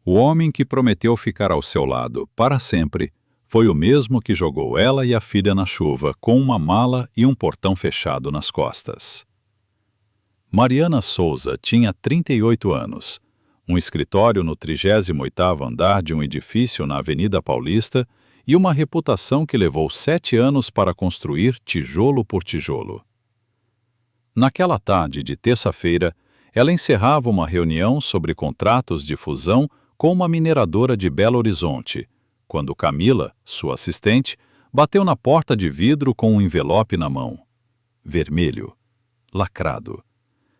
O homem que prometeu ficar ao seu lado para sempre foi o mesmo que jogou ela e a filha na chuva com uma mala e um portão fechado nas costas. Mariana Souza tinha 38 anos, um escritório no 38º andar de um edifício na Avenida Paulista e uma reputação que levou 7 anos para construir tijolo por tijolo. Naquela tarde de terça-feira, ela encerrava uma reunião sobre contratos de fusão com uma mineradora de Belo Horizonte, quando Camila, sua assistente, bateu na porta de vidro com um envelope na mão. Vermelho, lacrado,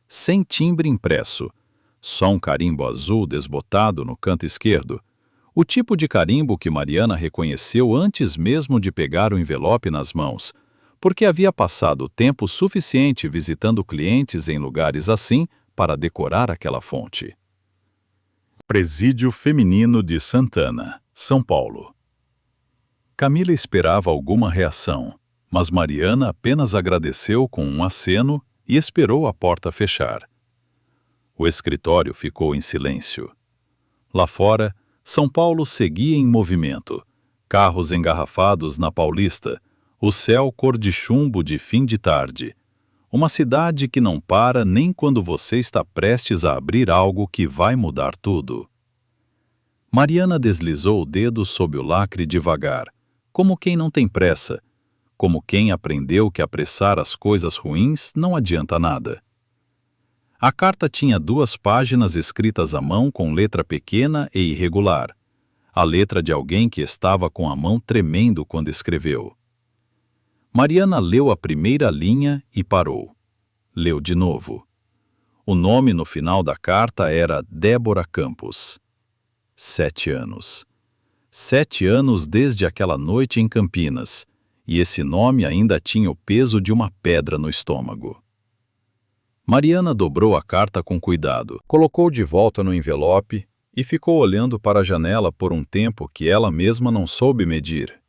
sem timbre impresso, só um carimbo azul desbotado no canto esquerdo, o tipo de carimbo que Mariana reconheceu antes mesmo de pegar o envelope nas mãos, porque havia passado tempo suficiente visitando clientes em lugares assim para decorar aquela fonte. Presídio Feminino de Santana, São Paulo. Camila esperava alguma reação, mas Mariana apenas agradeceu com um aceno e esperou a porta fechar. O escritório ficou em silêncio. Lá fora, São Paulo seguia em movimento, carros engarrafados na Paulista, o céu cor de chumbo de fim de tarde. Uma cidade que não para nem quando você está prestes a abrir algo que vai mudar tudo. Mariana deslizou o dedo sob o lacre devagar, como quem não tem pressa, como quem aprendeu que apressar as coisas ruins não adianta nada. A carta tinha 2 páginas escritas à mão com letra pequena e irregular, a letra de alguém que estava com a mão tremendo quando escreveu. Mariana leu a primeira linha e parou. Leu de novo. O nome no final da carta era Débora Campos. 7 anos. 7 anos desde aquela noite em Campinas, e esse nome ainda tinha o peso de uma pedra no estômago. Mariana dobrou a carta com cuidado, colocou de volta no envelope e ficou olhando para a janela por um tempo que ela mesma não soube medir.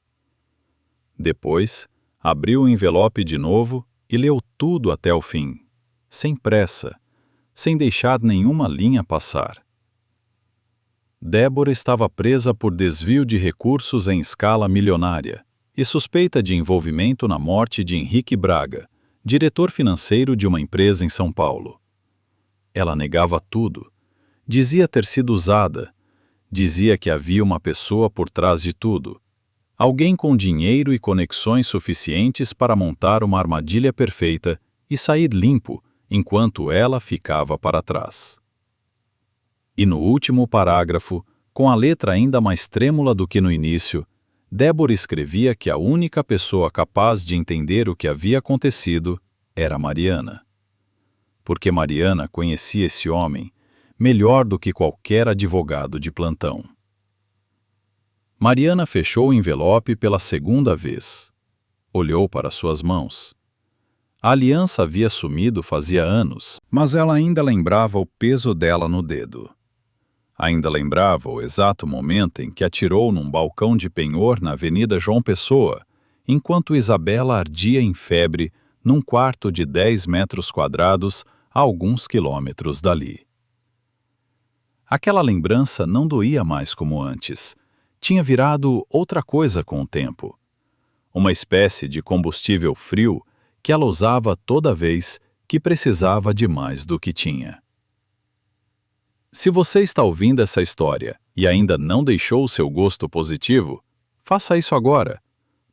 Depois, abriu o envelope de novo e leu tudo até o fim, sem pressa, sem deixar nenhuma linha passar. Débora estava presa por desvio de recursos em escala milionária e suspeita de envolvimento na morte de Henrique Braga, diretor financeiro de uma empresa em São Paulo. Ela negava tudo. Dizia ter sido usada. Dizia que havia uma pessoa por trás de tudo. Alguém com dinheiro e conexões suficientes para montar uma armadilha perfeita e sair limpo enquanto ela ficava para trás. E no último parágrafo, com a letra ainda mais trêmula do que no início, Débora escrevia que a única pessoa capaz de entender o que havia acontecido era Mariana. Porque Mariana conhecia esse homem melhor do que qualquer advogado de plantão. Mariana fechou o envelope pela segunda vez. Olhou para suas mãos. A aliança havia sumido fazia anos, mas ela ainda lembrava o peso dela no dedo. Ainda lembrava o exato momento em que atirou num balcão de penhor na Avenida João Pessoa, enquanto Isabela ardia em febre num quarto de 10 metros quadrados a alguns quilômetros dali. Aquela lembrança não doía mais como antes. Tinha virado outra coisa com o tempo. Uma espécie de combustível frio que ela usava toda vez que precisava de mais do que tinha. Se você está ouvindo essa história e ainda não deixou o seu gosto positivo, faça isso agora.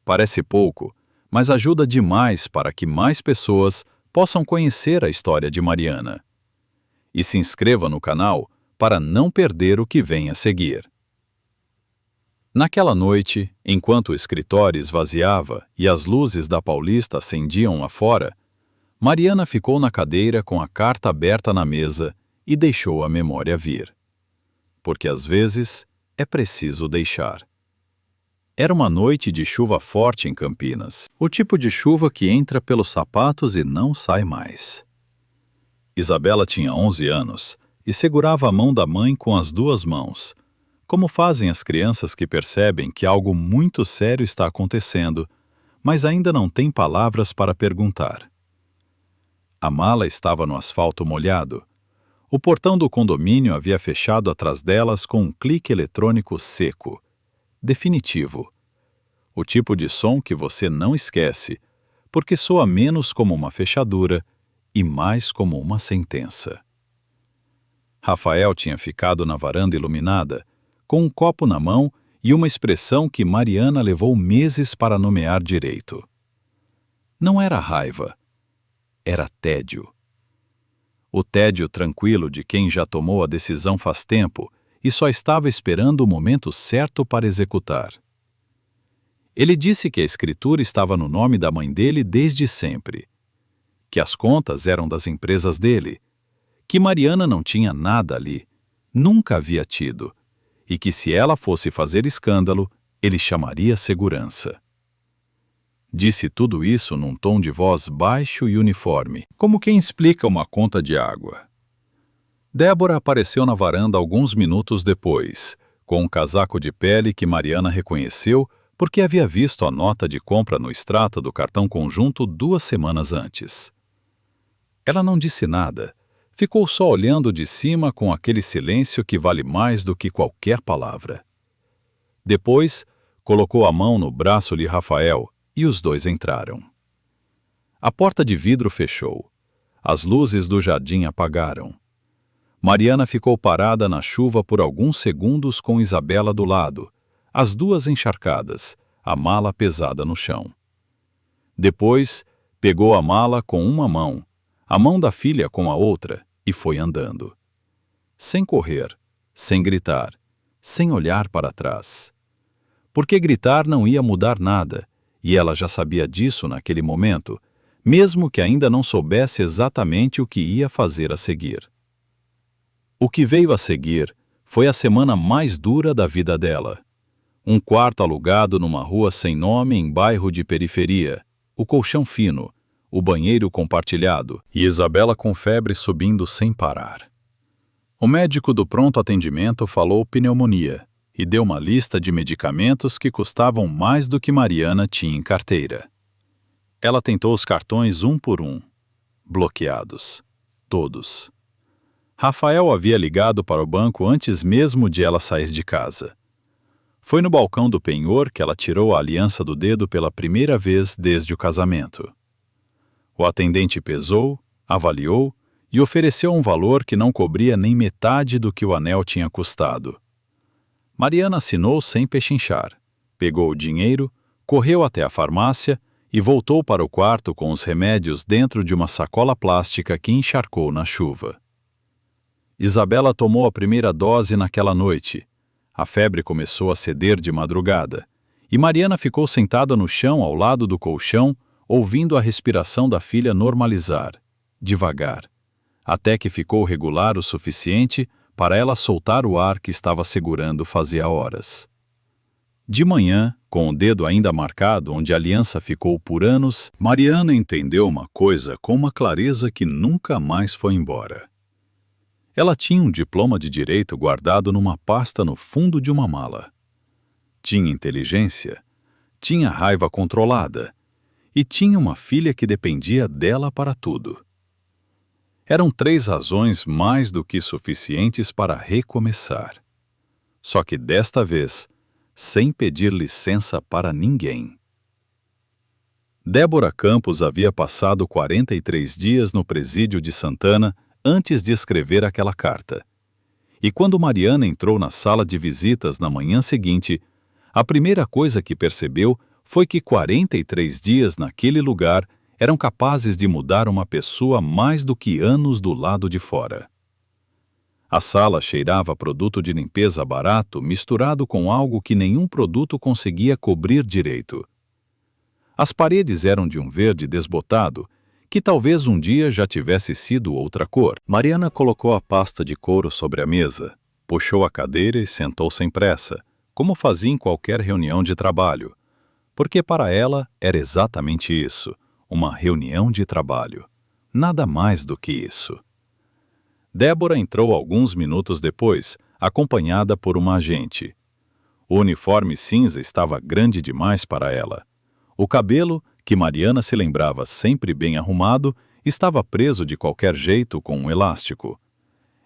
Parece pouco, mas ajuda demais para que mais pessoas possam conhecer a história de Mariana. E se inscreva no canal para não perder o que vem a seguir. Naquela noite, enquanto o escritório esvaziava e as luzes da Paulista acendiam lá fora, Mariana ficou na cadeira com a carta aberta na mesa e deixou a memória vir. Porque às vezes é preciso deixar. Era uma noite de chuva forte em Campinas, o tipo de chuva que entra pelos sapatos e não sai mais. Isabela tinha 11 anos e segurava a mão da mãe com as 2 mãos, como fazem as crianças que percebem que algo muito sério está acontecendo, mas ainda não têm palavras para perguntar. A mala estava no asfalto molhado. O portão do condomínio havia fechado atrás delas com um clique eletrônico seco, definitivo. O tipo de som que você não esquece, porque soa menos como uma fechadura e mais como uma sentença. Rafael tinha ficado na varanda iluminada, com um copo na mão e uma expressão que Mariana levou meses para nomear direito. Não era raiva, era tédio. O tédio tranquilo de quem já tomou a decisão faz tempo e só estava esperando o momento certo para executar. Ele disse que a escritura estava no nome da mãe dele desde sempre, que as contas eram das empresas dele, que Mariana não tinha nada ali, nunca havia tido, e que se ela fosse fazer escândalo, ele chamaria segurança. Disse tudo isso num tom de voz baixo e uniforme, como quem explica uma conta de água. Débora apareceu na varanda alguns minutos depois, com um casaco de pele que Mariana reconheceu porque havia visto a nota de compra no extrato do cartão conjunto 2 semanas antes. Ela não disse nada, ficou só olhando de cima com aquele silêncio que vale mais do que qualquer palavra. Depois, colocou a mão no braço de Rafael e os dois entraram. A porta de vidro fechou. As luzes do jardim apagaram. Mariana ficou parada na chuva por alguns segundos com Isabela do lado, as duas encharcadas, a mala pesada no chão. Depois, pegou a mala com uma mão, a mão da filha com a outra, e foi andando. Sem correr, sem gritar, sem olhar para trás. Porque gritar não ia mudar nada, e ela já sabia disso naquele momento, mesmo que ainda não soubesse exatamente o que ia fazer a seguir. O que veio a seguir foi a semana mais dura da vida dela. Um quarto alugado numa rua sem nome em bairro de periferia, o colchão fino, o banheiro compartilhado e Isabela com febre subindo sem parar. O médico do pronto atendimento falou pneumonia e deu uma lista de medicamentos que custavam mais do que Mariana tinha em carteira. Ela tentou os cartões um por um. Bloqueados. Todos. Rafael havia ligado para o banco antes mesmo de ela sair de casa. Foi no balcão do penhor que ela tirou a aliança do dedo pela primeira vez desde o casamento. O atendente pesou, avaliou e ofereceu um valor que não cobria nem metade do que o anel tinha custado. Mariana assinou sem pechinchar, pegou o dinheiro, correu até a farmácia e voltou para o quarto com os remédios dentro de uma sacola plástica que encharcou na chuva. Isabela tomou a primeira dose naquela noite. A febre começou a ceder de madrugada, e Mariana ficou sentada no chão ao lado do colchão, ouvindo a respiração da filha normalizar, devagar, até que ficou regular o suficiente para ela soltar o ar que estava segurando fazia horas. De manhã, com o dedo ainda marcado onde a aliança ficou por anos, Mariana entendeu uma coisa com uma clareza que nunca mais foi embora. Ela tinha um diploma de direito guardado numa pasta no fundo de uma mala. Tinha inteligência, tinha raiva controlada e tinha uma filha que dependia dela para tudo. Eram 3 razões mais do que suficientes para recomeçar. Só que desta vez, sem pedir licença para ninguém. Débora Campos havia passado 43 dias no presídio de Santana antes de escrever aquela carta. E quando Mariana entrou na sala de visitas na manhã seguinte, a primeira coisa que percebeu foi que 43 dias naquele lugar eram capazes de mudar uma pessoa mais do que anos do lado de fora. A sala cheirava a produto de limpeza barato misturado com algo que nenhum produto conseguia cobrir direito. As paredes eram de um verde desbotado, que talvez um dia já tivesse sido outra cor. Mariana colocou a pasta de couro sobre a mesa, puxou a cadeira e sentou sem pressa, como fazia em qualquer reunião de trabalho, porque para ela era exatamente isso, uma reunião de trabalho. Nada mais do que isso. Débora entrou alguns minutos depois, acompanhada por uma agente. O uniforme cinza estava grande demais para ela. O cabelo, que Mariana se lembrava sempre bem arrumado, estava preso de qualquer jeito com um elástico.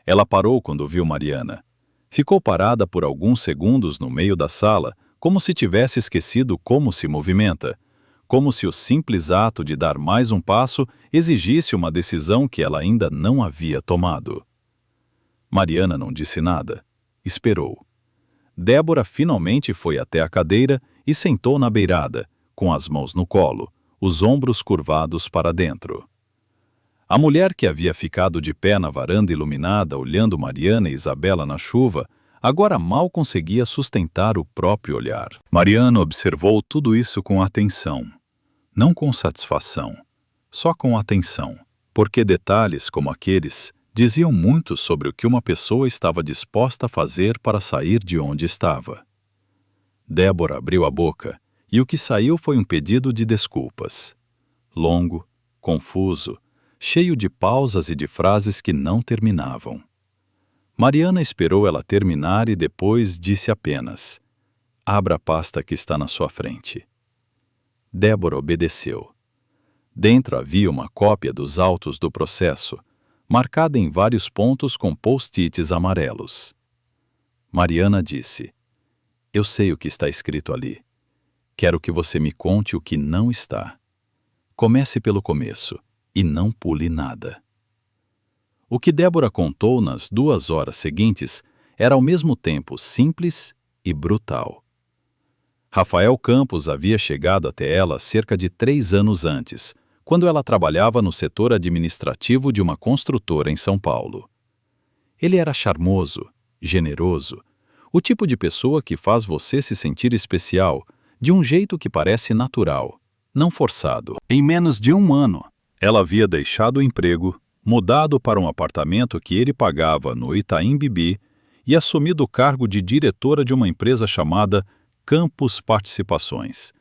Ela parou quando viu Mariana. Ficou parada por alguns segundos no meio da sala, como se tivesse esquecido como se movimenta, como se o simples ato de dar mais um passo exigisse uma decisão que ela ainda não havia tomado. Mariana não disse nada. Esperou. Débora finalmente foi até a cadeira e sentou na beirada, com as mãos no colo, os ombros curvados para dentro. A mulher que havia ficado de pé na varanda iluminada olhando Mariana e Isabela na chuva, agora mal conseguia sustentar o próprio olhar. Mariana observou tudo isso com atenção. Não com satisfação, só com atenção, porque detalhes como aqueles diziam muito sobre o que uma pessoa estava disposta a fazer para sair de onde estava. Débora abriu a boca e o que saiu foi um pedido de desculpas. Longo, confuso, cheio de pausas e de frases que não terminavam. Mariana esperou ela terminar e depois disse apenas: "Abra a pasta que está na sua frente." Débora obedeceu. Dentro havia uma cópia dos autos do processo, marcada em vários pontos com post-its amarelos. Mariana disse: "Eu sei o que está escrito ali. Quero que você me conte o que não está. Comece pelo começo e não pule nada." O que Débora contou nas 2 horas seguintes era ao mesmo tempo simples e brutal. Rafael Campos havia chegado até ela cerca de 3 anos antes, quando ela trabalhava no setor administrativo de uma construtora em São Paulo. Ele era charmoso, generoso, o tipo de pessoa que faz você se sentir especial, de um jeito que parece natural, não forçado. Em menos de 1 ano, ela havia deixado o emprego, mudado para um apartamento que ele pagava no Itaim Bibi e assumido o cargo de diretora de uma empresa chamada Campos Participações,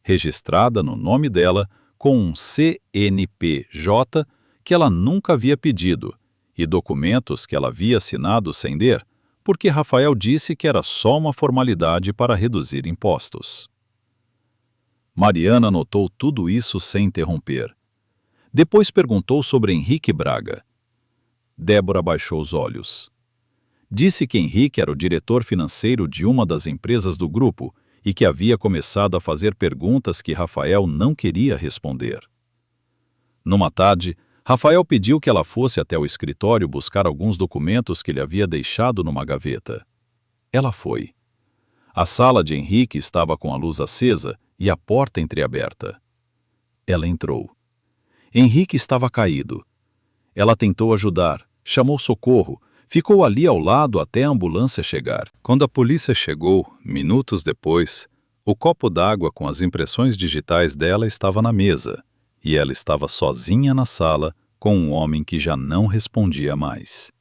registrada no nome dela com um CNPJ que ela nunca havia pedido e documentos que ela havia assinado sem ler, porque Rafael disse que era só uma formalidade para reduzir impostos. Mariana notou tudo isso sem interromper. Depois perguntou sobre Henrique Braga. Débora baixou os olhos. Disse que Henrique era o diretor financeiro de uma das empresas do grupo e que havia começado a fazer perguntas que Rafael não queria responder. Numa tarde, Rafael pediu que ela fosse até o escritório buscar alguns documentos que ele havia deixado numa gaveta. Ela foi. A sala de Henrique estava com a luz acesa e a porta entreaberta. Ela entrou. Henrique estava caído. Ela tentou ajudar, chamou socorro, ficou ali ao lado até a ambulância chegar. Quando a polícia chegou, minutos depois, o copo d'água com as impressões digitais dela estava na mesa, e ela estava sozinha na sala com um homem que já não respondia mais.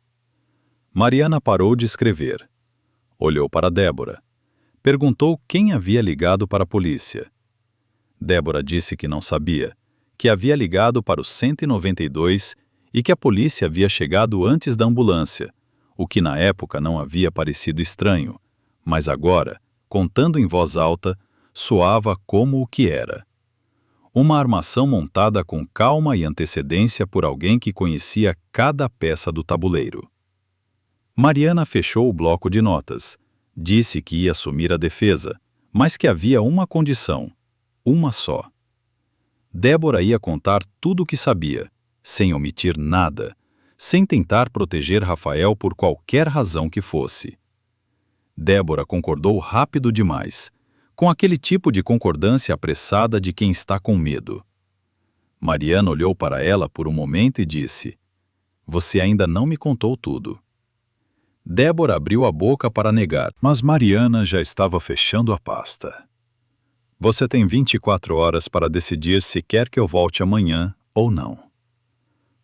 Mariana parou de escrever. Olhou para Débora. Perguntou quem havia ligado para a polícia. Débora disse que não sabia, que havia ligado para o 192 e que a polícia havia chegado antes da ambulância, o que na época não havia parecido estranho, mas agora, contando em voz alta, soava como o que era. Uma armação montada com calma e antecedência por alguém que conhecia cada peça do tabuleiro. Mariana fechou o bloco de notas, disse que ia assumir a defesa, mas que havia uma condição, uma só. Débora ia contar tudo o que sabia, sem omitir nada, sem tentar proteger Rafael por qualquer razão que fosse. Débora concordou rápido demais, com aquele tipo de concordância apressada de quem está com medo. Mariana olhou para ela por um momento e disse: "Você ainda não me contou tudo." Débora abriu a boca para negar, mas Mariana já estava fechando a pasta. "Você tem 24 horas para decidir se quer que eu volte amanhã ou não."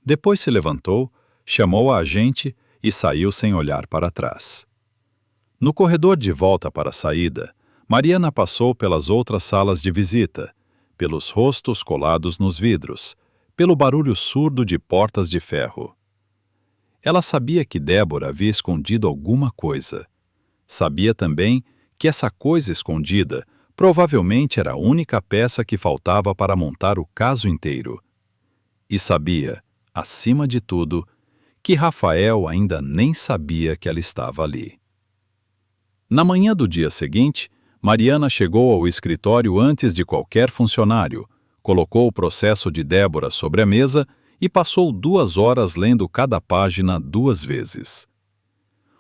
Depois se levantou, chamou a agente e saiu sem olhar para trás. No corredor de volta para a saída, Mariana passou pelas outras salas de visita, pelos rostos colados nos vidros, pelo barulho surdo de portas de ferro. Ela sabia que Débora havia escondido alguma coisa. Sabia também que essa coisa escondida provavelmente era a única peça que faltava para montar o caso inteiro. E sabia, acima de tudo, que Rafael ainda nem sabia que ela estava ali. Na manhã do dia seguinte, Mariana chegou ao escritório antes de qualquer funcionário, colocou o processo de Débora sobre a mesa e passou 2 horas lendo cada página 2 vezes.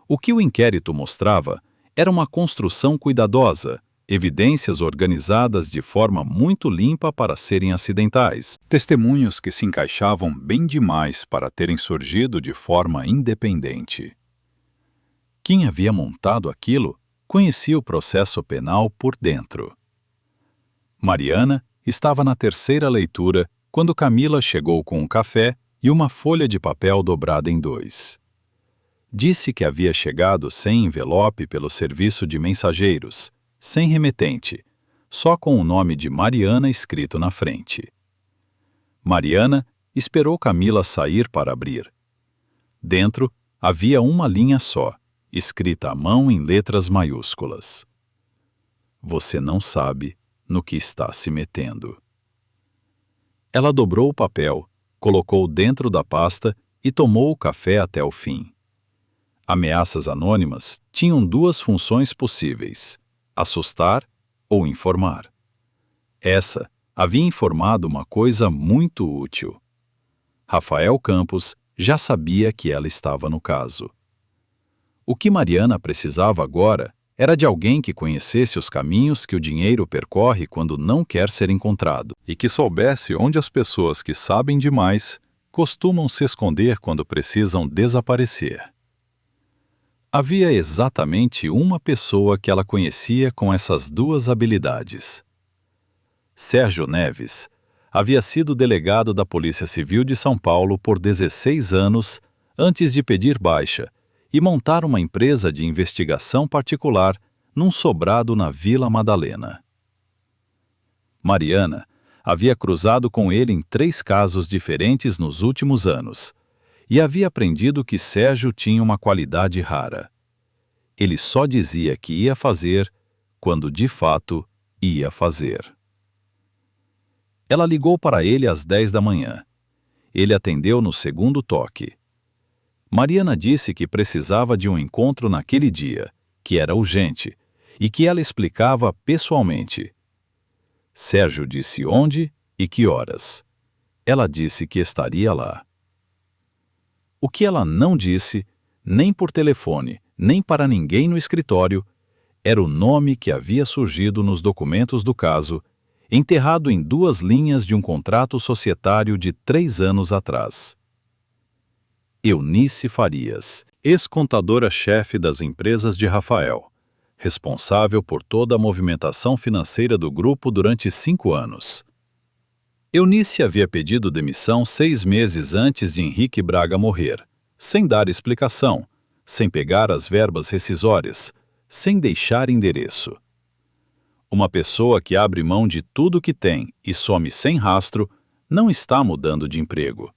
O que o inquérito mostrava era uma construção cuidadosa, evidências organizadas de forma muito limpa para serem acidentais, testemunhos que se encaixavam bem demais para terem surgido de forma independente. Quem havia montado aquilo conhecia o processo penal por dentro. Mariana estava na 3ª leitura quando Camila chegou com um café e uma folha de papel dobrada em 2. Disse que havia chegado sem envelope pelo serviço de mensageiros, sem remetente, só com o nome de Mariana escrito na frente. Mariana esperou Camila sair para abrir. Dentro havia uma linha só, escrita à mão em letras maiúsculas. Você não sabe no que está se metendo. Ela dobrou o papel, colocou dentro da pasta e tomou o café até o fim. Ameaças anônimas tinham 2 funções possíveis: assustar ou informar. Essa havia informado uma coisa muito útil. Rafael Campos já sabia que ela estava no caso. O que Mariana precisava agora era de alguém que conhecesse os caminhos que o dinheiro percorre quando não quer ser encontrado e que soubesse onde as pessoas que sabem demais costumam se esconder quando precisam desaparecer. Havia exatamente uma pessoa que ela conhecia com essas 2 habilidades. Sérgio Neves havia sido delegado da Polícia Civil de São Paulo por 16 anos antes de pedir baixa e montar uma empresa de investigação particular num sobrado na Vila Madalena. Mariana havia cruzado com ele em 3 casos diferentes nos últimos anos e havia aprendido que Sérgio tinha uma qualidade rara. Ele só dizia que ia fazer quando de fato ia fazer. Ela ligou para ele às 10 da manhã. Ele atendeu no 2º toque. Mariana disse que precisava de um encontro naquele dia, que era urgente, e que ela explicava pessoalmente. Sérgio disse onde e que horas. Ela disse que estaria lá. O que ela não disse, nem por telefone, nem para ninguém no escritório, era o nome que havia surgido nos documentos do caso, enterrado em 2 linhas de um contrato societário de 3 anos atrás. Eunice Farias, ex-contadora-chefe das empresas de Rafael, responsável por toda a movimentação financeira do grupo durante 5 anos. Eunice havia pedido demissão 6 meses antes de Henrique Braga morrer, sem dar explicação, sem pegar as verbas rescisórias, sem deixar endereço. Uma pessoa que abre mão de tudo que tem e some sem rastro não está mudando de emprego.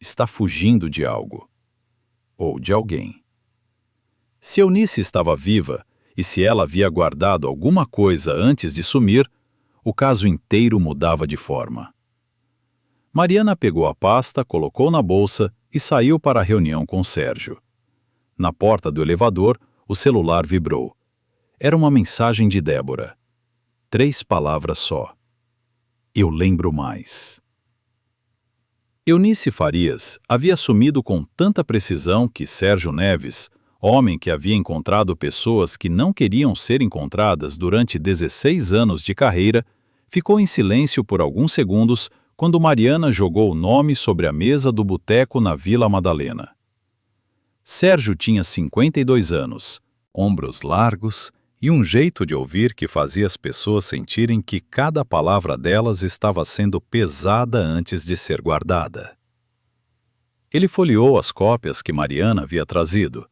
Está fugindo de algo. Ou de alguém. Se Eunice estava viva e se ela havia guardado alguma coisa antes de sumir, o caso inteiro mudava de forma. Mariana pegou a pasta, colocou na bolsa e saiu para a reunião com Sérgio. Na porta do elevador, o celular vibrou. Era uma mensagem de Débora. 3 palavras só. Eu lembro mais. Eunice Farias havia assumido com tanta precisão que Sérgio Neves, homem que havia encontrado pessoas que não queriam ser encontradas durante 16 anos de carreira, ficou em silêncio por alguns segundos quando Mariana jogou o nome sobre a mesa do boteco na Vila Madalena. Sérgio tinha 52 anos, ombros largos e um jeito de ouvir que fazia as pessoas sentirem que cada palavra delas estava sendo pesada antes de ser guardada. Ele folheou as cópias que Mariana havia trazido,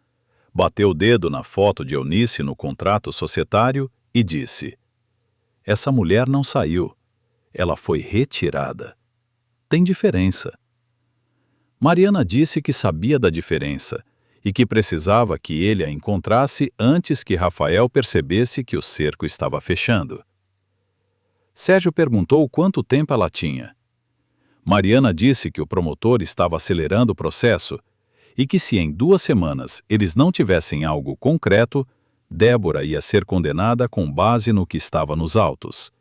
bateu o dedo na foto de Eunice no contrato societário e disse: essa mulher não saiu, ela foi retirada. Tem diferença. Mariana disse que sabia da diferença e que precisava que ele a encontrasse antes que Rafael percebesse que o cerco estava fechando. Sérgio perguntou quanto tempo ela tinha. Mariana disse que o promotor estava acelerando o processo e que se em 2 semanas eles não tivessem algo concreto, Débora ia ser condenada com base no que estava nos autos.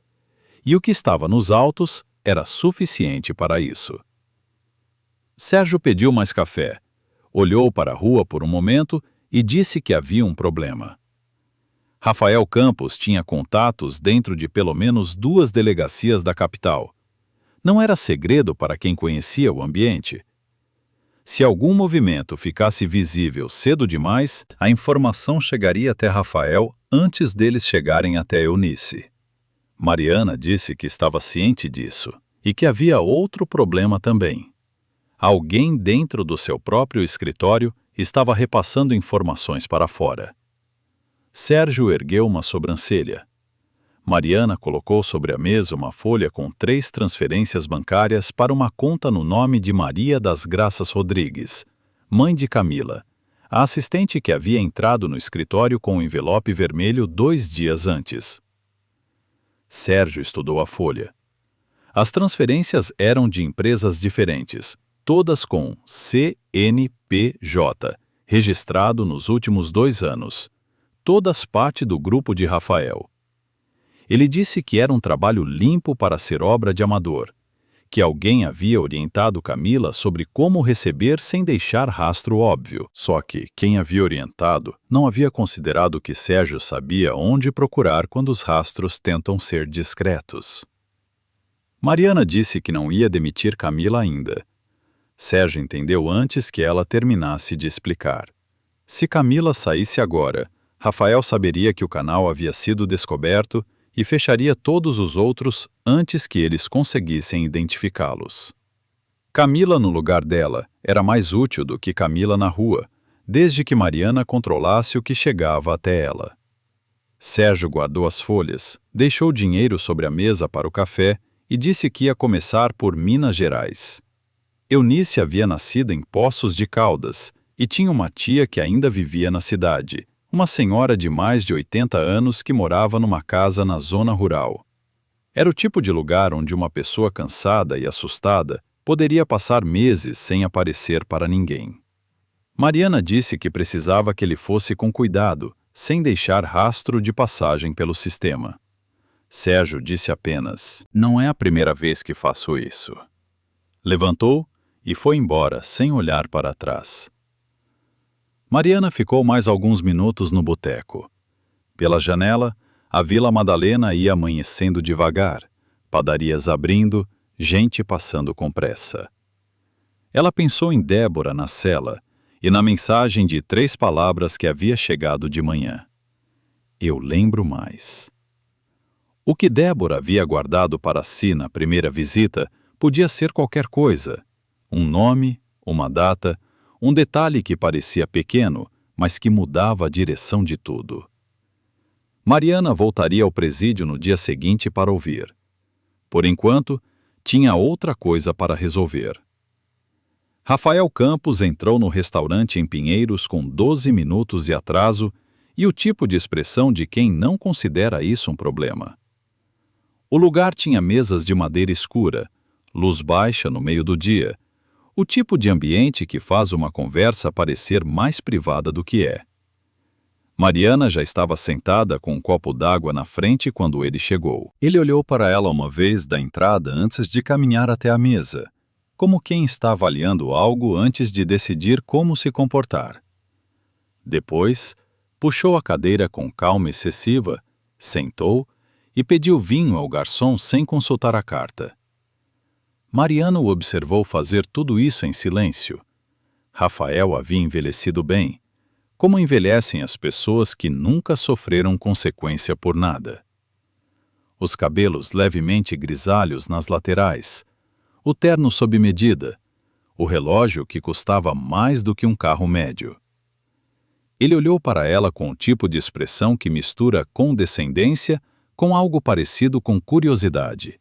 E o que estava nos autos era suficiente para isso. Sérgio pediu mais café, olhou para a rua por um momento e disse que havia um problema. Rafael Campos tinha contatos dentro de pelo menos 2 delegacias da capital. Não era segredo para quem conhecia o ambiente. Se algum movimento ficasse visível cedo demais, a informação chegaria até Rafael antes deles chegarem até Eunice. Mariana disse que estava ciente disso e que havia outro problema também. Alguém dentro do seu próprio escritório estava repassando informações para fora. Sérgio ergueu uma sobrancelha. Mariana colocou sobre a mesa uma folha com 3 transferências bancárias para uma conta no nome de Maria das Graças Rodrigues, mãe de Camila, a assistente que havia entrado no escritório com o envelope vermelho 2 dias antes. Sérgio estudou a folha. As transferências eram de empresas diferentes, todas com CNPJ, registrado nos últimos 2 anos, todas parte do grupo de Rafael. Ele disse que era um trabalho limpo para ser obra de amador, que alguém havia orientado Camila sobre como receber sem deixar rastro óbvio. Só que quem havia orientado não havia considerado que Sérgio sabia onde procurar quando os rastros tentam ser discretos. Mariana disse que não ia demitir Camila ainda. Sérgio entendeu antes que ela terminasse de explicar. Se Camila saísse agora, Rafael saberia que o canal havia sido descoberto e fecharia todos os outros antes que eles conseguissem identificá-los. Camila no lugar dela era mais útil do que Camila na rua, desde que Mariana controlasse o que chegava até ela. Sérgio guardou as folhas, deixou o dinheiro sobre a mesa para o café e disse que ia começar por Minas Gerais. Eunice havia nascido em Poços de Caldas e tinha uma tia que ainda vivia na cidade, uma senhora de mais de 80 anos que morava numa casa na zona rural. Era o tipo de lugar onde uma pessoa cansada e assustada poderia passar meses sem aparecer para ninguém. Mariana disse que precisava que ele fosse com cuidado, sem deixar rastro de passagem pelo sistema. Sérgio disse apenas: "Não é a primeira vez que faço isso." Levantou e foi embora sem olhar para trás. Mariana ficou mais alguns minutos no boteco. Pela janela, a Vila Madalena ia amanhecendo devagar, padarias abrindo, gente passando com pressa. Ela pensou em Débora na cela e na mensagem de 3 palavras que havia chegado de manhã. Eu lembro mais. O que Débora havia guardado para si na primeira visita podia ser qualquer coisa. Um nome, uma data, um detalhe que parecia pequeno, mas que mudava a direção de tudo. Mariana voltaria ao presídio no dia seguinte para ouvir. Por enquanto, tinha outra coisa para resolver. Rafael Campos entrou no restaurante em Pinheiros com 12 minutos de atraso e o tipo de expressão de quem não considera isso um problema. O lugar tinha mesas de madeira escura, luz baixa no meio do dia, o tipo de ambiente que faz uma conversa parecer mais privada do que é. Mariana já estava sentada com um copo d'água na frente quando ele chegou. Ele olhou para ela uma vez da entrada antes de caminhar até a mesa, como quem está avaliando algo antes de decidir como se comportar. Depois, puxou a cadeira com calma excessiva, sentou e pediu vinho ao garçom sem consultar a carta. Mariana o observou fazer tudo isso em silêncio. Rafael havia envelhecido bem, como envelhecem as pessoas que nunca sofreram consequência por nada. Os cabelos levemente grisalhos nas laterais, o terno sob medida, o relógio que custava mais do que um carro médio. Ele olhou para ela com um tipo de expressão que mistura condescendência com algo parecido com curiosidade.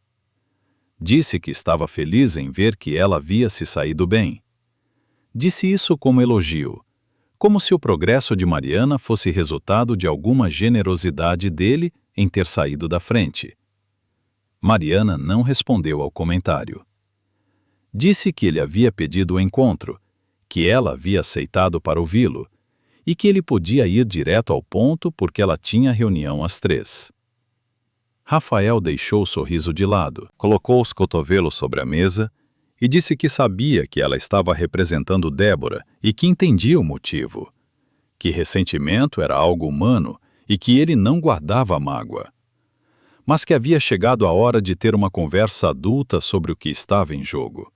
Disse que estava feliz em ver que ela havia se saído bem. Disse isso como elogio, como se o progresso de Mariana fosse resultado de alguma generosidade dele em ter saído da frente. Mariana não respondeu ao comentário. Disse que ele havia pedido o encontro, que ela havia aceitado para ouvi-lo, e que ele podia ir direto ao ponto porque ela tinha reunião às 3. Rafael deixou o sorriso de lado, colocou os cotovelos sobre a mesa e disse que sabia que ela estava representando Débora e que entendia o motivo, que ressentimento era algo humano e que ele não guardava mágoa, mas que havia chegado a hora de ter uma conversa adulta sobre o que estava em jogo.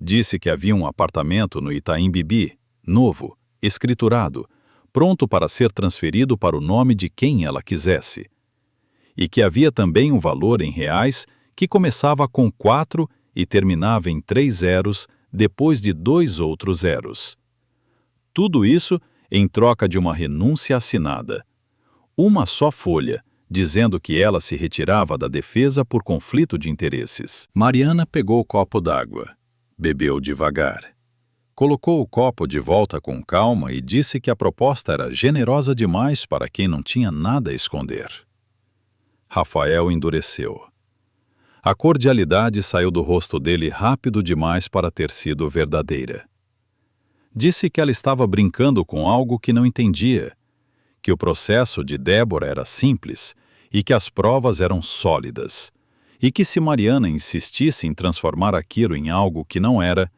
Disse que havia um apartamento no Itaim Bibi, novo, escriturado, pronto para ser transferido para o nome de quem ela quisesse, e que havia também um valor em reais que começava com 4 e terminava em 3 zeros depois de 2 outros zeros. Tudo isso em troca de uma renúncia assinada. Uma só folha, dizendo que ela se retirava da defesa por conflito de interesses. Mariana pegou o copo d'água, bebeu devagar. Colocou o copo de volta com calma e disse que a proposta era generosa demais para quem não tinha nada a esconder. Rafael endureceu. A cordialidade saiu do rosto dele rápido demais para ter sido verdadeira. Disse que ela estava brincando com algo que não entendia, que o processo de Débora era simples e que as provas eram sólidas, e que se Mariana insistisse em transformar aquilo em algo que não era,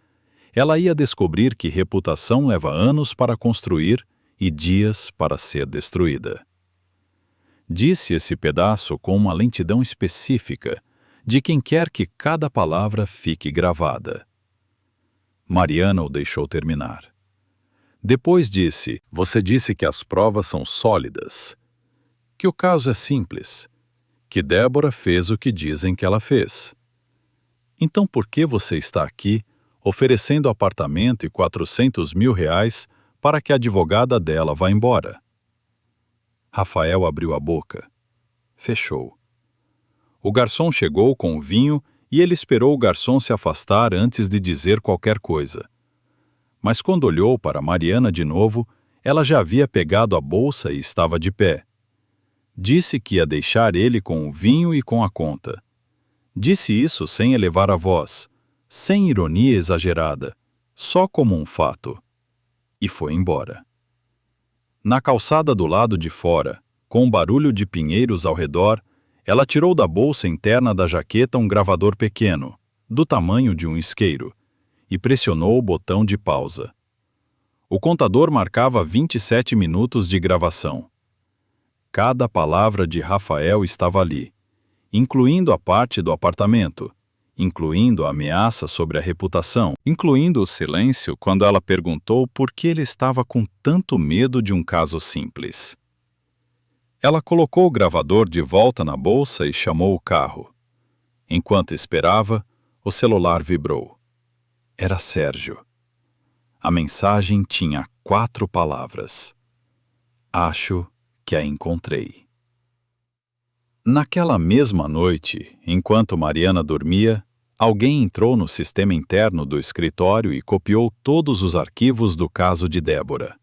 ela ia descobrir que reputação leva anos para construir e dias para ser destruída. Disse esse pedaço com uma lentidão específica, de quem quer que cada palavra fique gravada. Mariana o deixou terminar. Depois disse: "Você disse que as provas são sólidas, que o caso é simples, que Débora fez o que dizem que ela fez. Então por que você está aqui oferecendo apartamento e 400 mil reais para que a advogada dela vá embora?" Rafael abriu a boca. Fechou. O garçom chegou com o vinho e ele esperou o garçom se afastar antes de dizer qualquer coisa. Mas quando olhou para Mariana de novo, ela já havia pegado a bolsa e estava de pé. Disse que ia deixar ele com o vinho e com a conta. Disse isso sem elevar a voz, sem ironia exagerada, só como um fato. E foi embora. Na calçada do lado de fora, com um barulho de pinheiros ao redor, ela tirou da bolsa interna da jaqueta um gravador pequeno, do tamanho de um isqueiro, e pressionou o botão de pausa. O contador marcava 27 minutos de gravação. Cada palavra de Rafael estava ali, incluindo a parte do apartamento, incluindo a ameaça sobre a reputação, incluindo o silêncio quando ela perguntou por que ele estava com tanto medo de um caso simples. Ela colocou o gravador de volta na bolsa e chamou o carro. Enquanto esperava, o celular vibrou. Era Sérgio. A mensagem tinha 4 palavras. Acho que a encontrei. Naquela mesma noite, enquanto Mariana dormia, alguém entrou no sistema interno do escritório e copiou todos os arquivos do caso de Débora.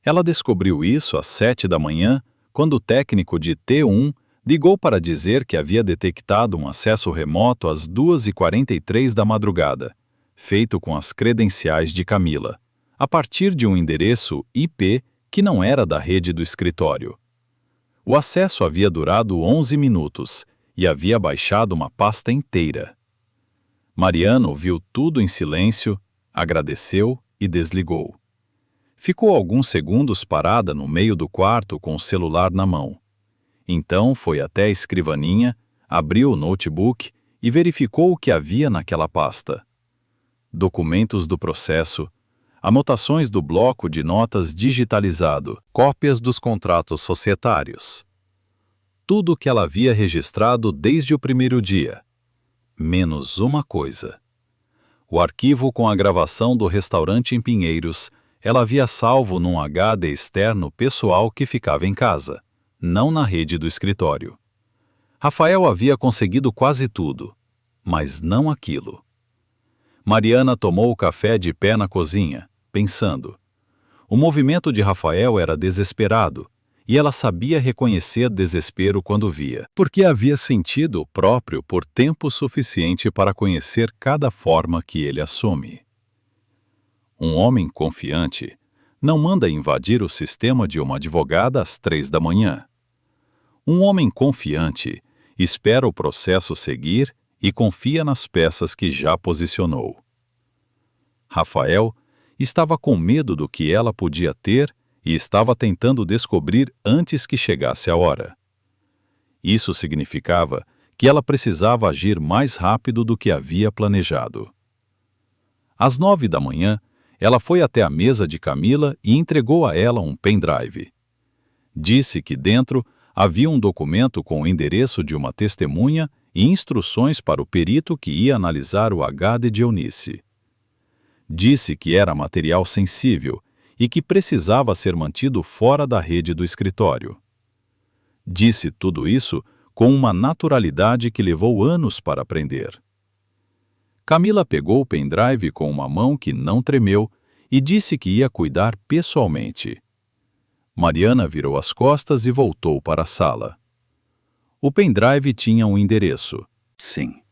Ela descobriu isso às 7 da manhã, quando o técnico de T1 ligou para dizer que havia detectado um acesso remoto às 2h43 da madrugada, feito com as credenciais de Camila, a partir de um endereço IP que não era da rede do escritório. O acesso havia durado 11 minutos e havia baixado uma pasta inteira. Mariana ouviu tudo em silêncio, agradeceu e desligou. Ficou alguns segundos parada no meio do quarto com o celular na mão. Então foi até a escrivaninha, abriu o notebook e verificou o que havia naquela pasta. Documentos do processo, anotações do bloco de notas digitalizado, cópias dos contratos societários. Tudo o que ela havia registrado desde o primeiro dia. Menos uma coisa. O arquivo com a gravação do restaurante em Pinheiros, ela havia salvo num HD externo pessoal que ficava em casa, não na rede do escritório. Rafael havia conseguido quase tudo, mas não aquilo. Mariana tomou o café de pé na cozinha, pensando. O movimento de Rafael era desesperado, e ela sabia reconhecer desespero quando via, porque havia sentido o próprio por tempo suficiente para conhecer cada forma que ele assume. Um homem confiante não manda invadir o sistema de uma advogada às 3 da manhã. Um homem confiante espera o processo seguir e confia nas peças que já posicionou. Rafael estava com medo do que ela podia ter e estava tentando descobrir antes que chegasse a hora. Isso significava que ela precisava agir mais rápido do que havia planejado. Às 9 da manhã, ela foi até a mesa de Camila e entregou a ela um pendrive. Disse que dentro havia um documento com o endereço de uma testemunha e instruções para o perito que ia analisar o HD de Eunice. Disse que era material sensível e que precisava ser mantido fora da rede do escritório. Disse tudo isso com uma naturalidade que levou anos para aprender. Camila pegou o pendrive com uma mão que não tremeu e disse que ia cuidar pessoalmente. Mariana virou as costas e voltou para a sala. O pendrive tinha um endereço. Sim,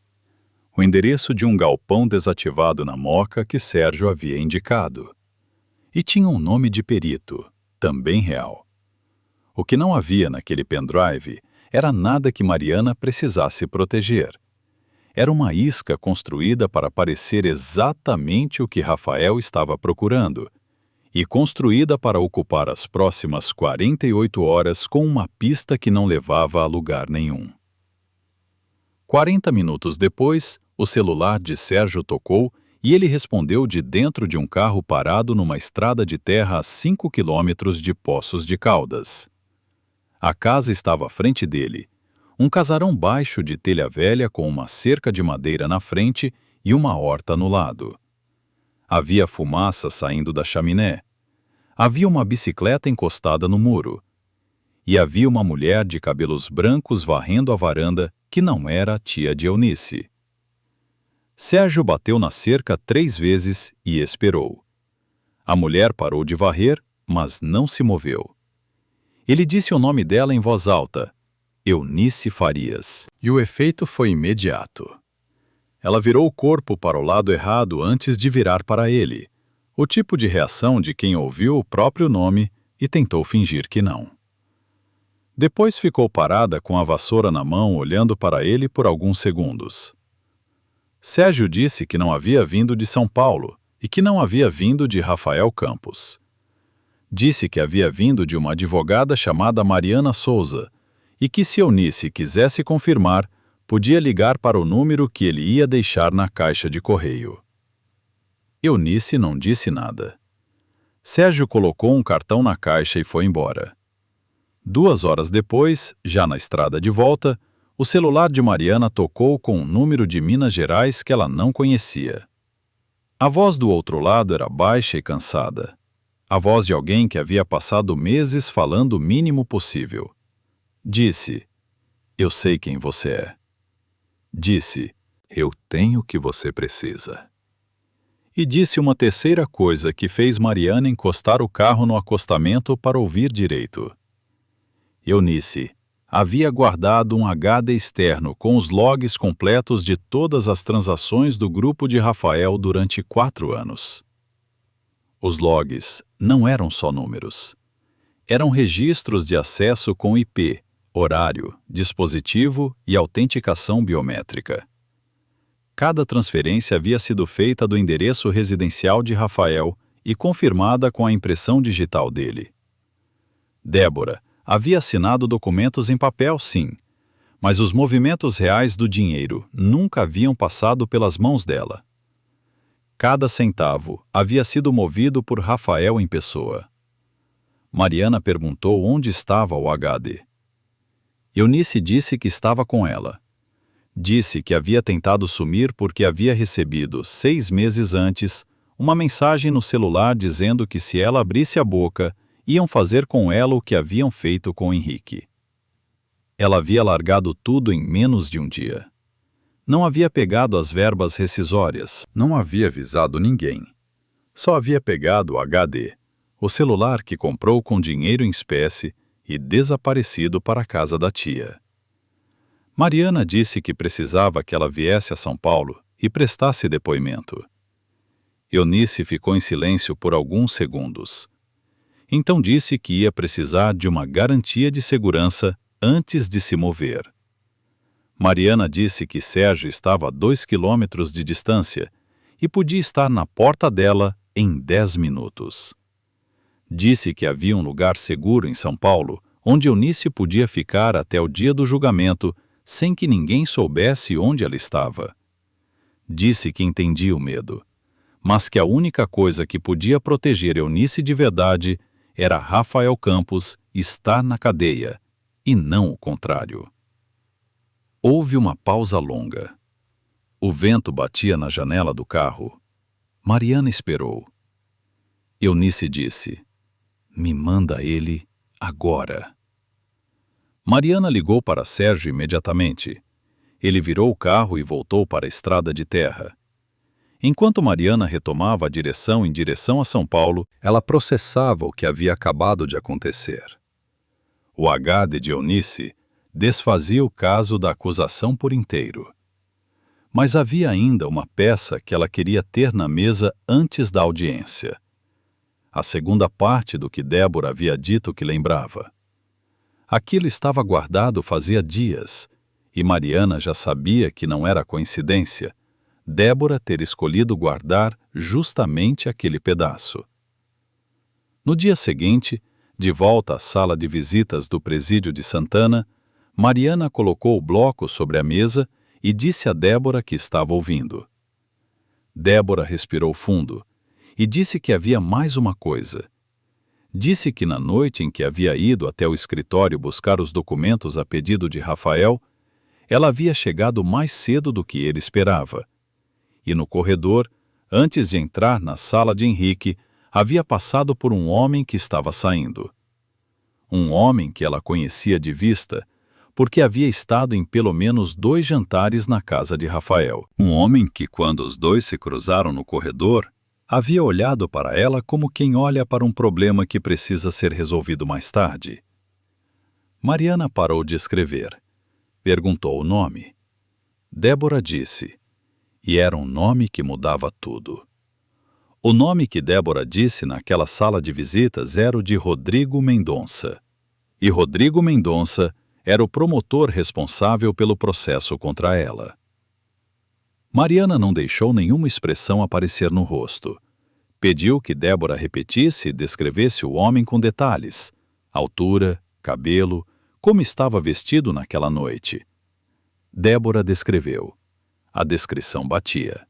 o endereço de um galpão desativado na Moca que Sérgio havia indicado. E tinha um nome de perito, também real. O que não havia naquele pendrive era nada que Mariana precisasse proteger. Era uma isca construída para parecer exatamente o que Rafael estava procurando, e construída para ocupar as próximas 48 horas com uma pista que não levava a lugar nenhum. 40 minutos depois, o celular de Sérgio tocou e ele respondeu de dentro de um carro parado numa estrada de terra a 5 quilômetros de Poços de Caldas. A casa estava à frente dele, um casarão baixo de telha velha com uma cerca de madeira na frente e uma horta no lado. Havia fumaça saindo da chaminé. Havia uma bicicleta encostada no muro. E havia uma mulher de cabelos brancos varrendo a varanda que não era a tia de Eunice. Sérgio bateu na cerca 3 vezes e esperou. A mulher parou de varrer, mas não se moveu. Ele disse o nome dela em voz alta, Eunice Farias, e o efeito foi imediato. Ela virou o corpo para o lado errado antes de virar para ele, o tipo de reação de quem ouviu o próprio nome e tentou fingir que não. Depois ficou parada com a vassoura na mão olhando para ele por alguns segundos. Sérgio disse que não havia vindo de São Paulo e que não havia vindo de Rafael Campos. Disse que havia vindo de uma advogada chamada Mariana Souza e que se Eunice quisesse confirmar, podia ligar para o número que ele ia deixar na caixa de correio. Eunice não disse nada. Sérgio colocou um cartão na caixa e foi embora. 2 horas depois, já na estrada de volta, o celular de Mariana tocou com um número de Minas Gerais que ela não conhecia. A voz do outro lado era baixa e cansada. A voz de alguém que havia passado meses falando o mínimo possível. Disse, eu sei quem você é. Disse, eu tenho o que você precisa. E disse uma terceira coisa que fez Mariana encostar o carro no acostamento para ouvir direito. Eunice havia guardado um HD externo com os logs completos de todas as transações do grupo de Rafael durante 4 anos. Os logs não eram só números. Eram registros de acesso com IP, horário, dispositivo e autenticação biométrica. Cada transferência havia sido feita do endereço residencial de Rafael e confirmada com a impressão digital dele. Débora havia assinado documentos em papel, sim, mas os movimentos reais do dinheiro nunca haviam passado pelas mãos dela. Cada centavo havia sido movido por Rafael em pessoa. Mariana perguntou onde estava o HD. Eunice disse que estava com ela. Disse que havia tentado sumir porque havia recebido, 6 meses antes, uma mensagem no celular dizendo que se ela abrisse a boca, iam fazer com ela o que haviam feito com Henrique. Ela havia largado tudo em menos de um dia. Não havia pegado as verbas rescisórias, não havia avisado ninguém. Só havia pegado o HD, o celular que comprou com dinheiro em espécie e desaparecido para a casa da tia. Mariana disse que precisava que ela viesse a São Paulo e prestasse depoimento. Eunice ficou em silêncio por alguns segundos. Então disse que ia precisar de uma garantia de segurança antes de se mover. Mariana disse que Sérgio estava a 2 quilômetros de distância e podia estar na porta dela em 10 minutos. Disse que havia um lugar seguro em São Paulo onde Eunice podia ficar até o dia do julgamento sem que ninguém soubesse onde ela estava. Disse que entendia o medo, mas que a única coisa que podia proteger Eunice de verdade era Rafael Campos estar na cadeia, e não o contrário. Houve uma pausa longa. O vento batia na janela do carro. Mariana esperou. Eunice disse: "Me manda ele agora." Mariana ligou para Sérgio imediatamente. Ele virou o carro e voltou para a estrada de terra. Enquanto Mariana retomava a direção em direção a São Paulo, ela processava o que havia acabado de acontecer. O HD de Eunice desfazia o caso da acusação por inteiro. Mas havia ainda uma peça que ela queria ter na mesa antes da audiência. A segunda parte do que Débora havia dito que lembrava. Aquilo estava guardado fazia dias, e Mariana já sabia que não era coincidência Débora ter escolhido guardar justamente aquele pedaço. No dia seguinte, de volta à sala de visitas do presídio de Santana, Mariana colocou o bloco sobre a mesa e disse a Débora que estava ouvindo. Débora respirou fundo e disse que havia mais uma coisa. Disse que na noite em que havia ido até o escritório buscar os documentos a pedido de Rafael, ela havia chegado mais cedo do que ele esperava. E no corredor, antes de entrar na sala de Henrique, havia passado por um homem que estava saindo. Um homem que ela conhecia de vista, porque havia estado em pelo menos 2 jantares na casa de Rafael. Um homem que, quando os dois se cruzaram no corredor, havia olhado para ela como quem olha para um problema que precisa ser resolvido mais tarde. Mariana parou de escrever. Perguntou o nome. Débora disse, e era um nome que mudava tudo. O nome que Débora disse naquela sala de visitas era o de Rodrigo Mendonça. E Rodrigo Mendonça era o promotor responsável pelo processo contra ela. Mariana não deixou nenhuma expressão aparecer no rosto. Pediu que Débora repetisse e descrevesse o homem com detalhes, altura, cabelo, como estava vestido naquela noite. Débora descreveu. A descrição batia.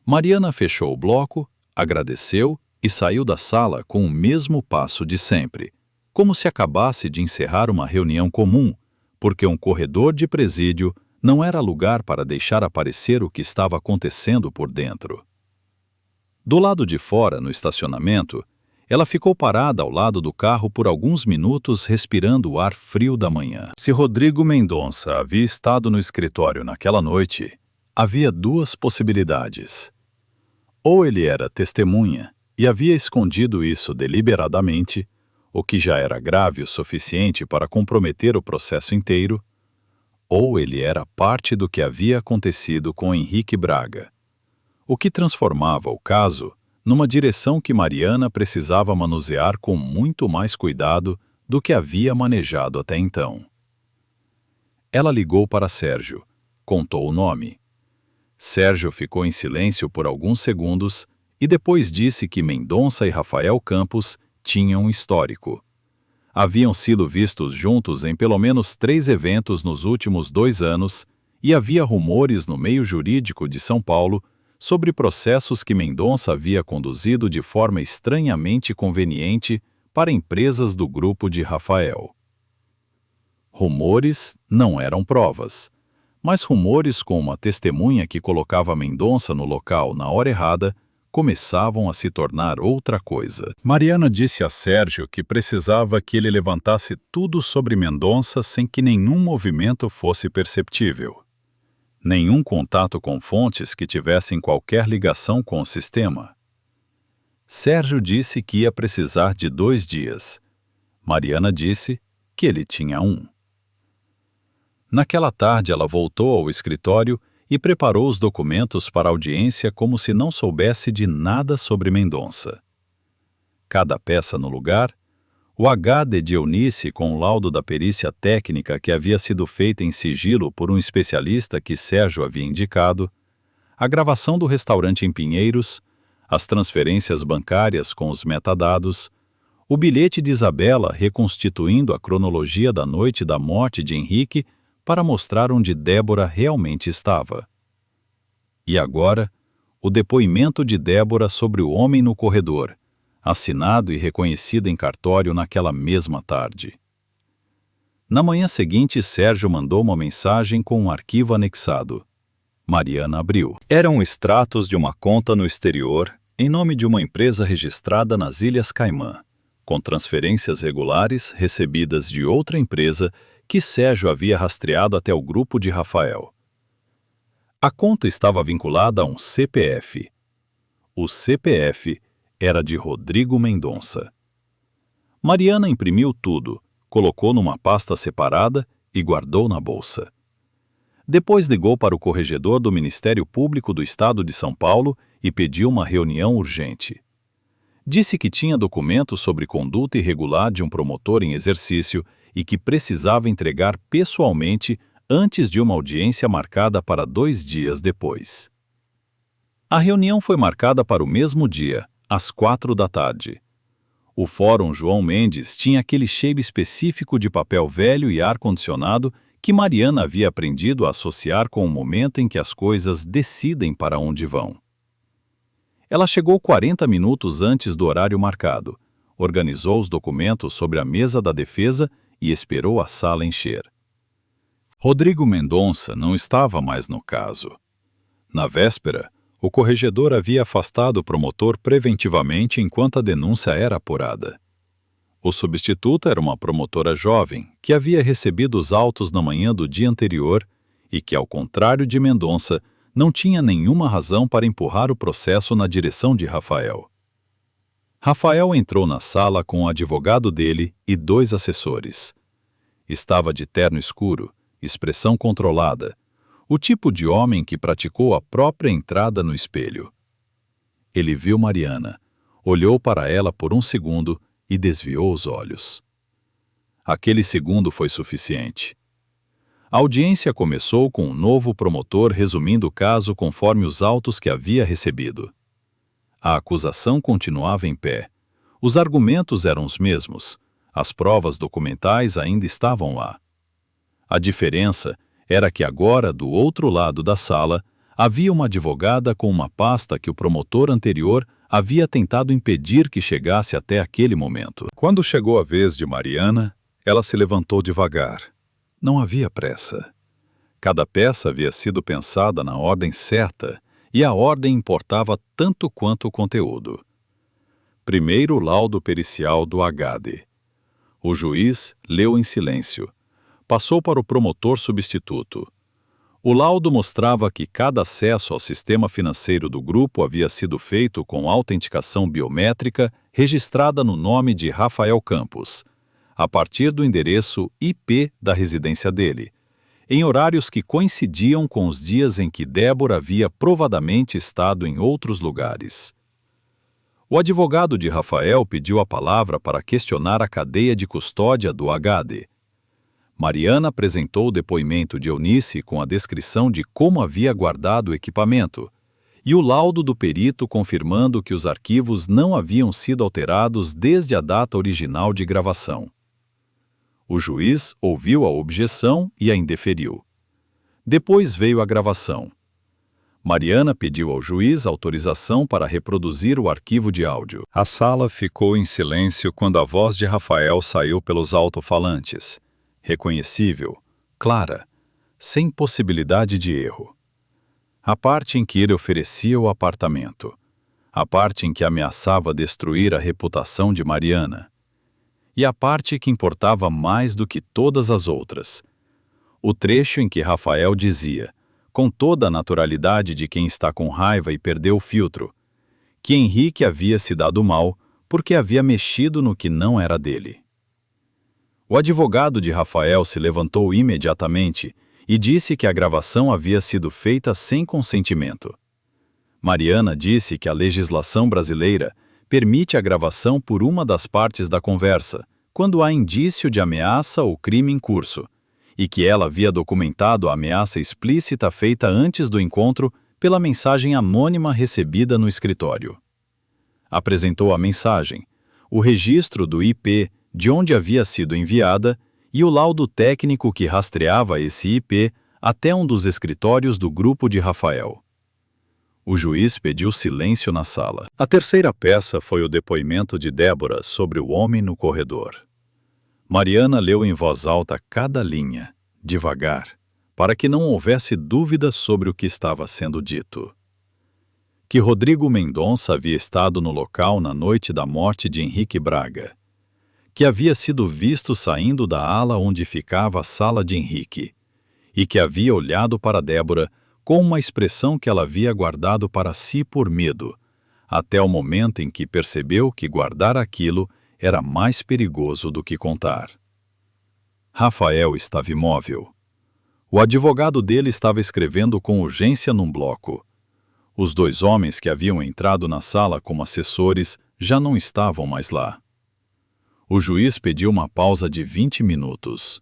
Mariana fechou o bloco, agradeceu e saiu da sala com o mesmo passo de sempre, como se acabasse de encerrar uma reunião comum, porque um corredor de presídio não era lugar para deixar aparecer o que estava acontecendo por dentro. Do lado de fora, no estacionamento, ela ficou parada ao lado do carro por alguns minutos respirando o ar frio da manhã. Se Rodrigo Mendonça havia estado no escritório naquela noite, havia 2 possibilidades. Ou ele era testemunha e havia escondido isso deliberadamente, o que já era grave o suficiente para comprometer o processo inteiro, ou ele era parte do que havia acontecido com Henrique Braga, o que transformava o caso numa direção que Mariana precisava manusear com muito mais cuidado do que havia manejado até então. Ela ligou para Sérgio, contou o nome. Sérgio ficou em silêncio por alguns segundos e depois disse que Mendonça e Rafael Campos tinham um histórico. Haviam sido vistos juntos em pelo menos 3 eventos nos últimos 2 anos e havia rumores no meio jurídico de São Paulo sobre processos que Mendonça havia conduzido de forma estranhamente conveniente para empresas do grupo de Rafael. Rumores não eram provas, mas rumores com uma testemunha que colocava Mendonça no local na hora errada começavam a se tornar outra coisa. Mariana disse a Sérgio que precisava que ele levantasse tudo sobre Mendonça sem que nenhum movimento fosse perceptível. Nenhum contato com fontes que tivessem qualquer ligação com o sistema. Sérgio disse que ia precisar de 2 dias. Mariana disse que ele tinha 1. Naquela tarde ela voltou ao escritório e preparou os documentos para a audiência como se não soubesse de nada sobre Mendonça. Cada peça no lugar, o HD de Eunice com o laudo da perícia técnica que havia sido feita em sigilo por um especialista que Sérgio havia indicado, a gravação do restaurante em Pinheiros, as transferências bancárias com os metadados, o bilhete de Isabela reconstituindo a cronologia da noite da morte de Henrique para mostrar onde Débora realmente estava. E agora, o depoimento de Débora sobre o homem no corredor, assinado e reconhecido em cartório naquela mesma tarde. Na manhã seguinte, Sérgio mandou uma mensagem com um arquivo anexado. Mariana abriu. Eram extratos de uma conta no exterior, em nome de uma empresa registrada nas Ilhas Caimã, com transferências regulares recebidas de outra empresa que Sérgio havia rastreado até o grupo de Rafael. A conta estava vinculada a um CPF. O CPF era de Rodrigo Mendonça. Mariana imprimiu tudo, colocou numa pasta separada e guardou na bolsa. Depois ligou para o corregedor do Ministério Público do Estado de São Paulo e pediu uma reunião urgente. Disse que tinha documentos sobre conduta irregular de um promotor em exercício e que precisava entregar pessoalmente antes de uma audiência marcada para 2 dias depois. A reunião foi marcada para o mesmo dia, às 4 da tarde. O Fórum João Mendes tinha aquele cheiro específico de papel velho e ar-condicionado que Mariana havia aprendido a associar com o momento em que as coisas decidem para onde vão. Ela chegou 40 minutos antes do horário marcado, organizou os documentos sobre a mesa da defesa e esperou a sala encher. Rodrigo Mendonça não estava mais no caso. Na véspera, o corregedor havia afastado o promotor preventivamente enquanto a denúncia era apurada. O substituto era uma promotora jovem que havia recebido os autos na manhã do dia anterior e que, ao contrário de Mendonça, não tinha nenhuma razão para empurrar o processo na direção de Rafael. Rafael entrou na sala com o advogado dele e 2 assessores. Estava de terno escuro, expressão controlada, o tipo de homem que praticou a própria entrada no espelho. Ele viu Mariana, olhou para ela por um segundo e desviou os olhos. Aquele segundo foi suficiente. A audiência começou com um novo promotor resumindo o caso conforme os autos que havia recebido. A acusação continuava em pé. Os argumentos eram os mesmos. As provas documentais ainda estavam lá. A diferença era que agora, do outro lado da sala, havia uma advogada com uma pasta que o promotor anterior havia tentado impedir que chegasse até aquele momento. Quando chegou a vez de Mariana, ela se levantou devagar. Não havia pressa. Cada peça havia sido pensada na ordem certa e a ordem importava tanto quanto o conteúdo. Primeiro, o laudo pericial do HD. O juiz leu em silêncio. Passou para o promotor substituto. O laudo mostrava que cada acesso ao sistema financeiro do grupo havia sido feito com autenticação biométrica registrada no nome de Rafael Campos, a partir do endereço IP da residência dele, em horários que coincidiam com os dias em que Débora havia provadamente estado em outros lugares. O advogado de Rafael pediu a palavra para questionar a cadeia de custódia do HD. Mariana apresentou o depoimento de Eunice com a descrição de como havia guardado o equipamento e o laudo do perito confirmando que os arquivos não haviam sido alterados desde a data original de gravação. O juiz ouviu a objeção e a indeferiu. Depois veio a gravação. Mariana pediu ao juiz autorização para reproduzir o arquivo de áudio. A sala ficou em silêncio quando a voz de Rafael saiu pelos alto-falantes. Reconhecível, clara, sem possibilidade de erro. A parte em que ele oferecia o apartamento. A parte em que ameaçava destruir a reputação de Mariana. E a parte que importava mais do que todas as outras. O trecho em que Rafael dizia, com toda a naturalidade de quem está com raiva e perdeu o filtro, que Henrique havia se dado mal porque havia mexido no que não era dele. O advogado de Rafael se levantou imediatamente e disse que a gravação havia sido feita sem consentimento. Mariana disse que a legislação brasileira permite a gravação por uma das partes da conversa, quando há indício de ameaça ou crime em curso, e que ela havia documentado a ameaça explícita feita antes do encontro pela mensagem anônima recebida no escritório. Apresentou a mensagem, o registro do IP de onde havia sido enviada e o laudo técnico que rastreava esse IP até um dos escritórios do grupo de Rafael. O juiz pediu silêncio na sala. A terceira peça foi o depoimento de Débora sobre o homem no corredor. Mariana leu em voz alta cada linha, devagar, para que não houvesse dúvidas sobre o que estava sendo dito. Que Rodrigo Mendonça havia estado no local na noite da morte de Henrique Braga. Que havia sido visto saindo da ala onde ficava a sala de Henrique, e que havia olhado para Débora com uma expressão que ela havia guardado para si por medo, até o momento em que percebeu que guardar aquilo era mais perigoso do que contar. Rafael estava imóvel. O advogado dele estava escrevendo com urgência num bloco. Os dois homens que haviam entrado na sala como assessores já não estavam mais lá. O juiz pediu uma pausa de 20 minutos.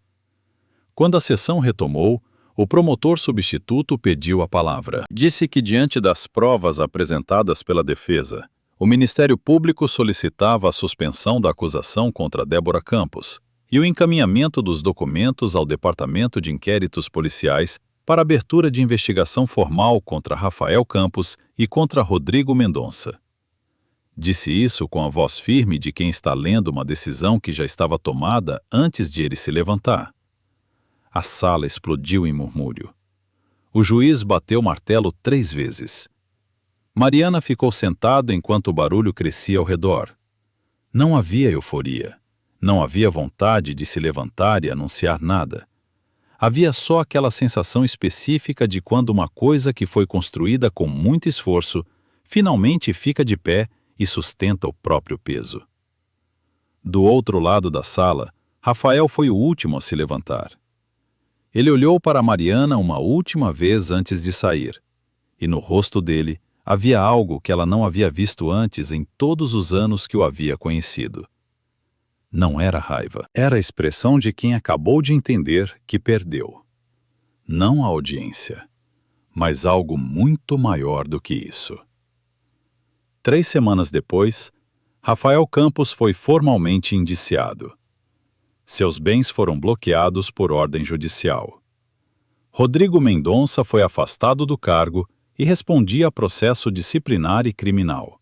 Quando a sessão retomou, o promotor substituto pediu a palavra. Disse que, diante das provas apresentadas pela defesa, o Ministério Público solicitava a suspensão da acusação contra Débora Campos e o encaminhamento dos documentos ao Departamento de Inquéritos Policiais para abertura de investigação formal contra Rafael Campos e contra Rodrigo Mendonça. Disse isso com a voz firme de quem está lendo uma decisão que já estava tomada antes de ele se levantar. A sala explodiu em murmúrio. O juiz bateu o martelo 3 vezes. Mariana ficou sentada enquanto o barulho crescia ao redor. Não havia euforia. Não havia vontade de se levantar e anunciar nada. Havia só aquela sensação específica de quando uma coisa que foi construída com muito esforço finalmente fica de pé e sustenta o próprio peso. Do outro lado da sala, Rafael foi o último a se levantar. Ele olhou para Mariana uma última vez antes de sair, e no rosto dele havia algo que ela não havia visto antes em todos os anos que o havia conhecido. Não era raiva, era a expressão de quem acabou de entender que perdeu. Não a audiência, mas algo muito maior do que isso. 3 semanas depois, Rafael Campos foi formalmente indiciado. Seus bens foram bloqueados por ordem judicial. Rodrigo Mendonça foi afastado do cargo e respondia a processo disciplinar e criminal.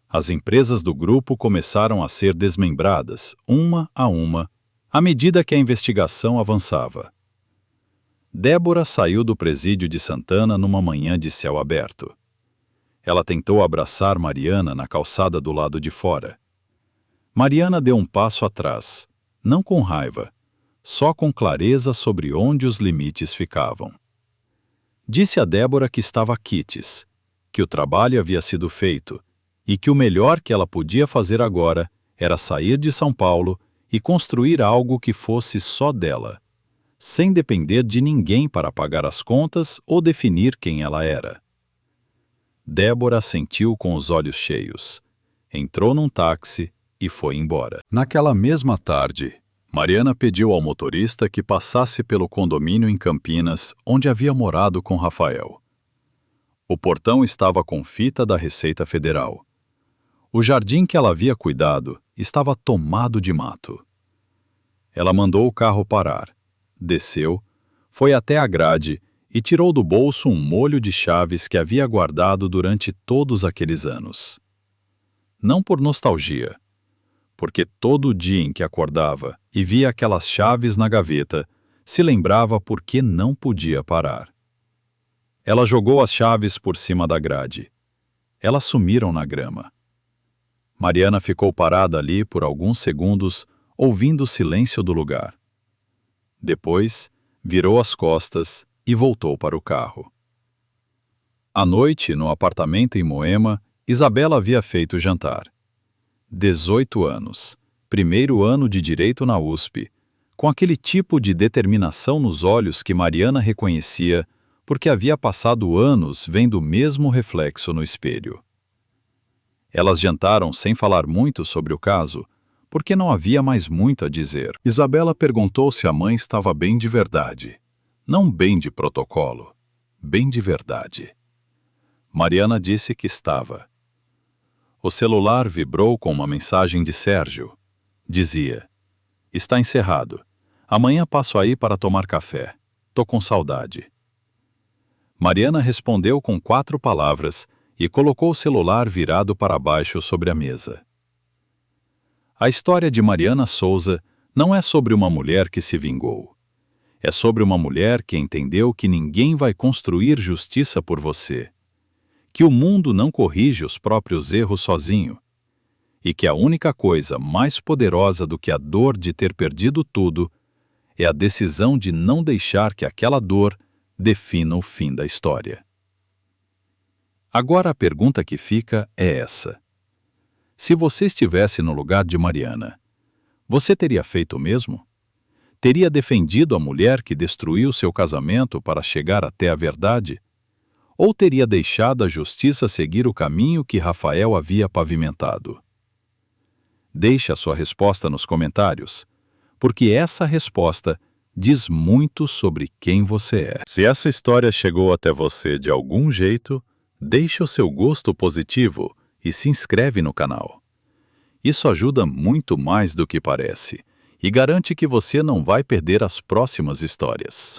As empresas do grupo começaram a ser desmembradas, uma a uma, à medida que a investigação avançava. Débora saiu do presídio de Santana numa manhã de céu aberto. Ela tentou abraçar Mariana na calçada do lado de fora. Mariana deu um passo atrás, não com raiva, só com clareza sobre onde os limites ficavam. Disse a Débora que estava quites, que o trabalho havia sido feito e que o melhor que ela podia fazer agora era sair de São Paulo e construir algo que fosse só dela, sem depender de ninguém para pagar as contas ou definir quem ela era. Débora assentiu com os olhos cheios, entrou num táxi e foi embora. Naquela mesma tarde, Mariana pediu ao motorista que passasse pelo condomínio em Campinas, onde havia morado com Rafael. O portão estava com fita da Receita Federal. O jardim que ela havia cuidado estava tomado de mato. Ela mandou o carro parar, desceu, foi até a grade e tirou do bolso um molho de chaves que havia guardado durante todos aqueles anos. Não por nostalgia, porque todo dia em que acordava e via aquelas chaves na gaveta, se lembrava por que não podia parar. Ela jogou as chaves por cima da grade. Elas sumiram na grama. Mariana ficou parada ali por alguns segundos, ouvindo o silêncio do lugar. Depois, virou as costas e voltou para o carro. À noite, no apartamento em Moema, Isabela havia feito jantar. 18 anos, primeiro ano de Direito na USP, com aquele tipo de determinação nos olhos que Mariana reconhecia porque havia passado anos vendo o mesmo reflexo no espelho. Elas jantaram sem falar muito sobre o caso, porque não havia mais muito a dizer. Isabela perguntou se a mãe estava bem de verdade. Não bem de protocolo, bem de verdade. Mariana disse que estava. O celular vibrou com uma mensagem de Sérgio. Dizia: "Está encerrado. Amanhã passo aí para tomar café. Tô com saudade." Mariana respondeu com 4 palavras e colocou o celular virado para baixo sobre a mesa. A história de Mariana Souza não é sobre uma mulher que se vingou. É sobre uma mulher que entendeu que ninguém vai construir justiça por você, que o mundo não corrige os próprios erros sozinho, e que a única coisa mais poderosa do que a dor de ter perdido tudo é a decisão de não deixar que aquela dor defina o fim da história. Agora a pergunta que fica é essa: se você estivesse no lugar de Mariana, você teria feito o mesmo? Teria defendido a mulher que destruiu seu casamento para chegar até a verdade? Ou teria deixado a justiça seguir o caminho que Rafael havia pavimentado? Deixe a sua resposta nos comentários, porque essa resposta diz muito sobre quem você é. Se essa história chegou até você de algum jeito, deixe o seu gosto positivo e se inscreve no canal. Isso ajuda muito mais do que parece e garante que você não vai perder as próximas histórias.